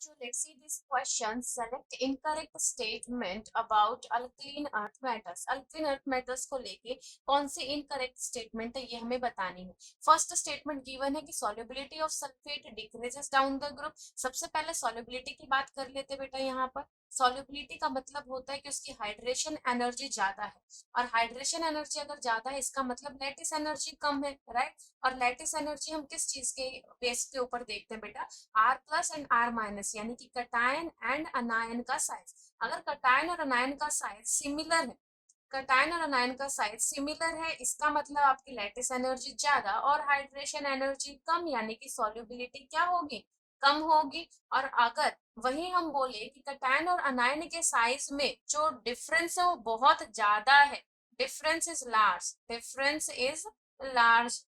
So let's see this question. Select incorrect statement about alkaline earth metals. Alkaline earth metals को लेके कौन सी incorrect statement है ये हमें बतानी है. फर्स्ट स्टेटमेंट गिवन है कि solubility of sulfate decreases down the group. सबसे पहले solubility की बात कर लेते बेटा. यहाँ पर solubility का मतलब होता है कि उसकी हाइड्रेशन एनर्जी ज्यादा है, और हाइड्रेशन एनर्जी अगर ज्यादा है इसका मतलब लैटिस एनर्जी कम है, राइट. और लैटिस एनर्जी हम किस चीज के बेस के ऊपर देखते हैं बेटा? R plus and R minus, यानी कि कटायन एंड अनायन का साइज. अगर कटायन और अनायन का साइज सिमिलर है, कटायन और अनायन का साइज सिमिलर है, इसका मतलब आपकी लैटिस एनर्जी ज्यादा और हाइड्रेशन एनर्जी कम, यानी कि सॉल्युबिलिटी क्या होगी? कम होगी. और अगर वही हम बोले कि कटायन और अनायन के साइज में जो डिफरेंस है वो बहुत ज्यादा है, difference is large, difference is large,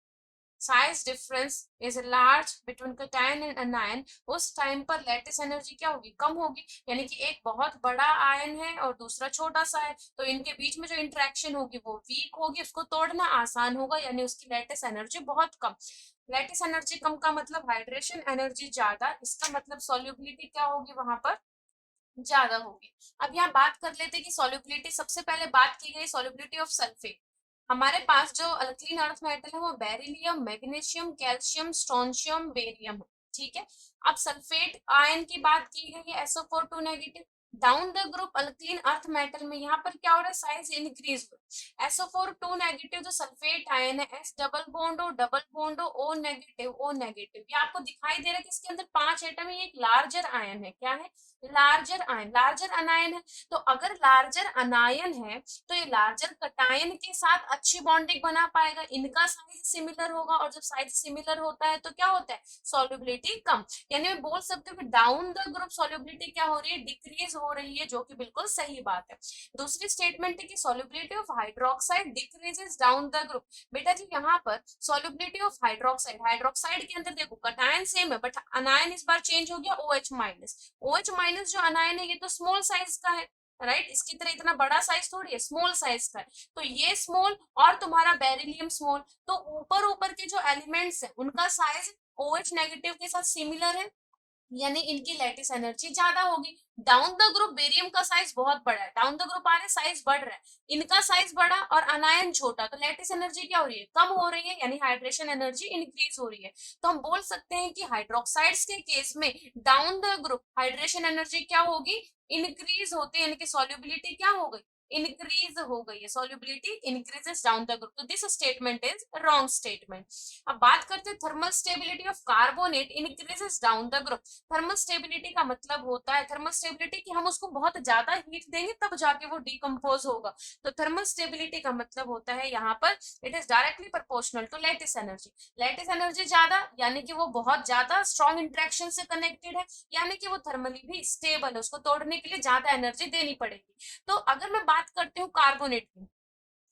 size difference is large between cation and अनायन, उस टाइम पर लैटिस एनर्जी क्या होगी? कम होगी. यानी कि एक बहुत बड़ा आयन है और दूसरा छोटा सा है, तो इनके बीच में जो इंटरेक्शन होगी वो वीक होगी, उसको तोड़ना आसान होगा, यानी उसकी लैटिस एनर्जी बहुत कम. लैटिस एनर्जी कम का मतलब हाइड्रेशन एनर्जी ज्यादा, इसका मतलब सॉल्युबिलिटी क्या होगी वहां पर? ज्यादा होगी. अब यहाँ बात कर लेते हैं कि सॉल्युबिलिटी, सबसे पहले बात की गई सॉल्युबिलिटी ऑफ सल्फेट. हमारे पास जो अल्कलीन अर्थ मेटल है वो beryllium, magnesium, calcium, strontium, barium है. ठीक है. अब सल्फेट आयन की बात की गई है, SO4 2 negative. Down the group alkaline earth metal में यहाँ पर क्या हो रहा है? साइज इंक्रीज हो रहा है. SO4 2 नेगेटिव जो सल्फेट आयन है, S डबल बॉन्ड हो, O नेगेटिव, O नेगेटिव, ये आपको दिखाई दे रहा है कि इसके अंदर 5 एटम है. ये एक लार्जर आयन है. क्या है? लार्जर आयन, लार्जर अनायन है. तो अगर लार्जर अनायन है तो ये लार्जर कटायन के साथ अच्छी बॉन्डिंग बना पाएगा, इनका साइज सिमिलर होगा, और जब साइज सिमिलर होता है तो क्या होता है? सॉल्युबिलिटी कम. यानी मैं बोल सकती हूँ कि डाउन द ग्रुप सॉल्युबिलिटी क्या हो रही है? डिक्रीज हो रही है, जो कि बिल्कुल सही बात है. दूसरी स्टेटमेंट है कि solubility of hydroxide decreases down the group. बेटा जी यहाँ पर सॉल्युबिलिटी ऑफ हाइड्रोक्साइड, हाइड्रोक्साइड के अंदर देखो कटायन सेम है बट अनायन इस बार चेंज हो गया, OH माइनस. OH माइनस जो अनायन है ये तो स्मॉल साइज का है, राइट. इसकी तरह इतना बड़ा साइज थोड़ी है, स्मॉल साइज का है. तो ये स्मॉल और तुम्हारा बेरिलियम स्मॉल, तो ऊपर ऊपर के जो एलिमेंट्स है उनका साइज OH नेगेटिव के साथ सिमिलर है, यानी इनकी लैटिस एनर्जी ज्यादा होगी. डाउन द ग्रुप बेरियम का साइज बहुत बड़ा है, डाउन द ग्रुप आ रहे साइज बढ़ रहा है, इनका साइज बड़ा और अनायन छोटा, तो लैटिस एनर्जी क्या हो रही है? कम हो रही है, यानी हाइड्रेशन एनर्जी इंक्रीज हो रही है. तो हम बोल सकते हैं कि हाइड्रोक्साइड्स के केस में down the group hydration energy क्या होगी? इंक्रीज होती है, यानी कि सॉल्युबिलिटी क्या हो गई? इंक्रीज हो गई है, solubility increases down the group. तो this statement is wrong statement. अब बात करते हैं thermal stability of carbonate increases down the group. Thermal stability का मतलब होता है, थर्मल स्टेबिलिटी कि हम उसको बहुत ज्यादा हीट देंगे तब जाके वो डिकम्पोज होगा. तो थर्मल स्टेबिलिटी का मतलब होता है यहाँ पर it is directly proportional to lattice energy. Lattice energy ज्यादा यानी कि वो बहुत ज्यादा स्ट्रॉन्ग इंट्रैक्शन से कनेक्टेड है, यानी कि वो थर्मली भी स्टेबल है, उसको तोड़ने के लिए ज्यादा एनर्जी देनी पड़ेगी. तो अगर मैं बात करती हूँ कार्बोनेट की,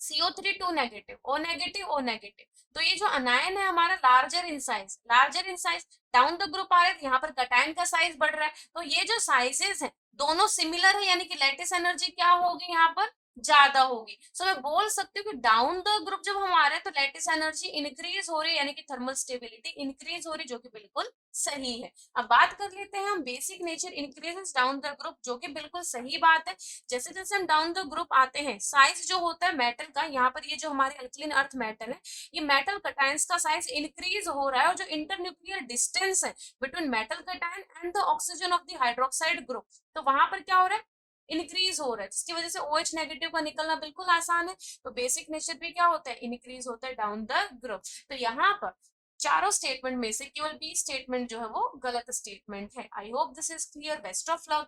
CO3 2 negative, O negative, O negative, तो ये जो अनायन है हमारा larger in size, larger in size. Down the group आ रहे हैं, यहाँ पर कटायन का साइज बढ़ रहा है, तो ये जो साइजेस हैं दोनों सिमिलर है, यानी कि लैटिस एनर्जी क्या होगी यहाँ पर? ज्यादा होगी. सो मैं बोल सकती हूँ कि डाउन द ग्रुप जब हम आ रहे हैं तो लैटिस एनर्जी इंक्रीज हो रही है, यानी कि थर्मल स्टेबिलिटी इंक्रीज हो रही है, जो कि बिल्कुल सही है. अब बात कर लेते हैं हम basic nature increases down the group, जो कि बिल्कुल सही बात है. जैसे जैसे हम डाउन द ग्रुप आते हैं साइज जो होता है मेटल का, यहाँ पर ये जो हमारे अल्कलीन अर्थ मेटल है, ये मेटल कटायंस का साइज इंक्रीज हो रहा है, और जो इंटरन्यूक्लियर डिस्टेंस है between metal cation and the oxygen of the hydroxide group, तो वहां पर क्या हो रहा है? इंक्रीज हो रहा है, जिसकी वजह से OH नेगेटिव का निकलना बिल्कुल आसान है. तो बेसिक नेचर भी क्या होता है? इंक्रीज होता है डाउन द ग्रुप. तो यहाँ पर चारों स्टेटमेंट में से केवल बी स्टेटमेंट जो है वो गलत स्टेटमेंट है. I hope this is clear. Best of luck.